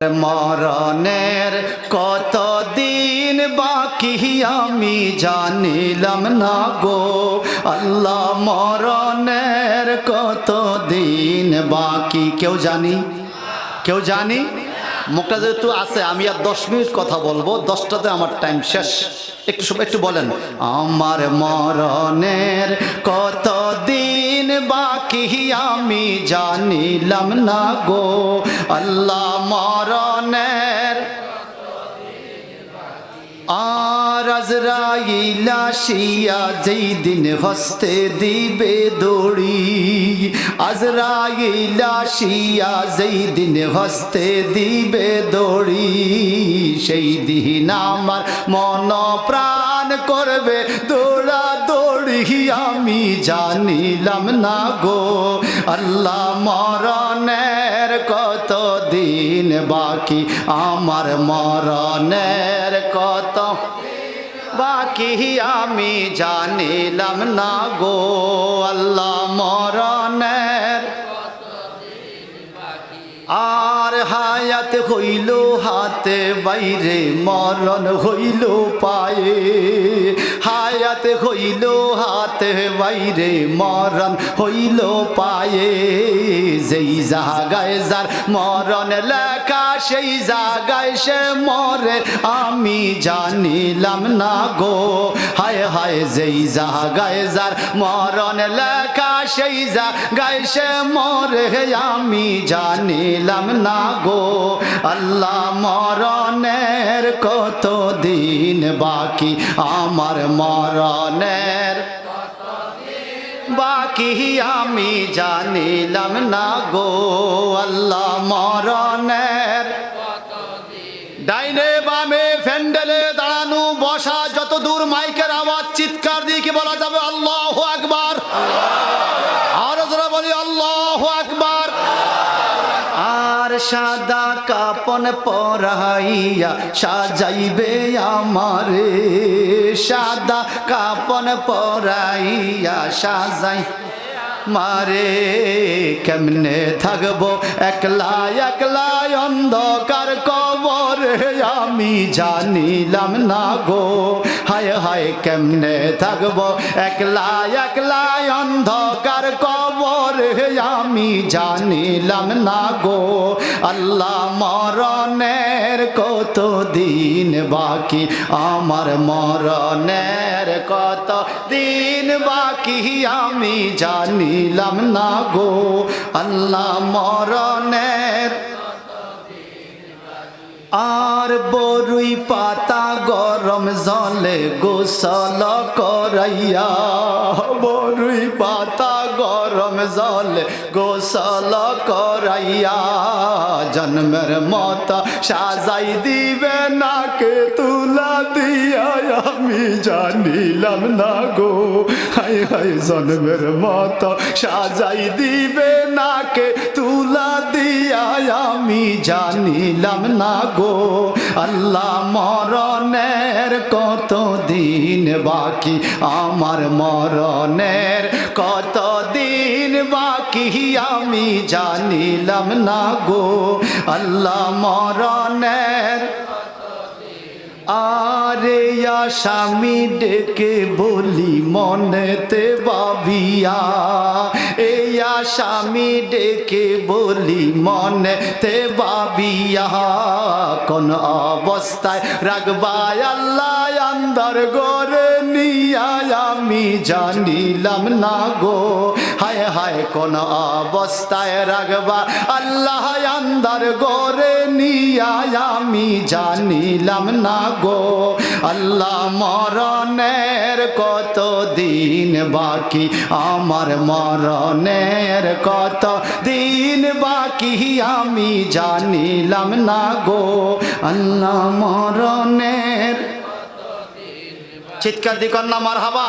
মরণের কতদিন বাকি আমি জানিলাম না গো আল্লাহ, মরণের কতদিন বাকি কেউ জানি? মুখটা যেহেতু আছে, আমি আর 10 মিনিট কথা বলবো, 10টাতে আমার টাইম শেষ। একটু বলেন, আমার মরণের কতদিন বাকি আমি জানিলাম না গো আল্লাহ, মরণের আর আজরাইল আসিয়া যেই দিন হস্তে দিবে দড়ি, আজরাইল আসিয়া যেই দিন হস্তে দিবে দড়ি, সেই দিন আমার মন প্রাণ করবে দৌড়া দৌড়ি আমি জানিলাম না গো আল্লাহ, মরণের কত দিন বাকি আমার মরণের কত বাকি আমি জানিলাম না গো আল্লাহ, মরণের আর হায়াত হইল হাতে বাইরে মরণ হইল পায়ে, হায়াত হইল হাতে বাইরে মরণ হইল পায়ে, যেই জায়গায় যার মরণ লেখা সেই জায়গায় সে মরে আমি জানিলাম না গো হায় হায়, যেই জায়গায় যার মরণ লেখা সেই জায়গায় সে মরে আমি জানিলাম না গো আল্লাহ, মরণের কত দিন বাকি আমার মরণের বাকি আমি জানিলাম না গো আল্লাহ, মরণের ডাইনে বামে ফ্যান্ডেলে দাঁড়ানো বসা যত দূর মাইকের আওয়াজ চিৎকার দিয়ে কি বলা যাবে আল্লাহু আকবার, আর যারা বলি আল্লাহু আকবার। আর সাদা কাপন পরাইয়া সাজাইবে আমারে, সাদা কাপন পরাইয়া সাজাই মারে, কেমনে থাকবো একলা একলা অন্ধকার কবরে আমি জানিলাম না গো হায় হায়, কেমনে থাকবো একলা একলা অন্ধকার কবরে আমি জানিলাম না গো আল্লাহ, মরণের কত দিন বাকি আমার মরণের কত দিন বাকি আমি জানিলাম না গো আল্লাহ, মরণের আর বরুই পাতা গরম জলে গোসল করাইয়া, বরুই পাতা গরম জলে গোসল করাইয়া, জন্মের মত সাজাই দিবে নাকে তুলা দিয়া আমি জানিলাম না গো হায় হায়, জন্মের মত সাজাই দিবে নাকে তুলা দিয়া আমি জানিলাম না গো আল্লাহ, মরণের কত দিন বাকি আমার মরণের কত দিন বাকি আমি জানিলাম না গো আল্লাহ, মরণের আরে আসামি ডেকে বলি মনেতে ভাবিয়া, এই আসামি ডেকে বলি মনেতে ভাবিয়া, কোন অবস্থায় রাখবা আল্লাহ আন্দার গরে নিয়া আমি জানিলাম না গো হায় হায়, কোন অবস্থায় রাখবা আল্লাহ আন্দার গরে নিয়া আমি জানিলাম না গো আল্লাহ, মরণের কত দিন বাকি আমার মরণের কত দিন বাকি আমি জানিলাম না গো আল্লাহ, মরণের চিৎকার দিকর না মারহাবা।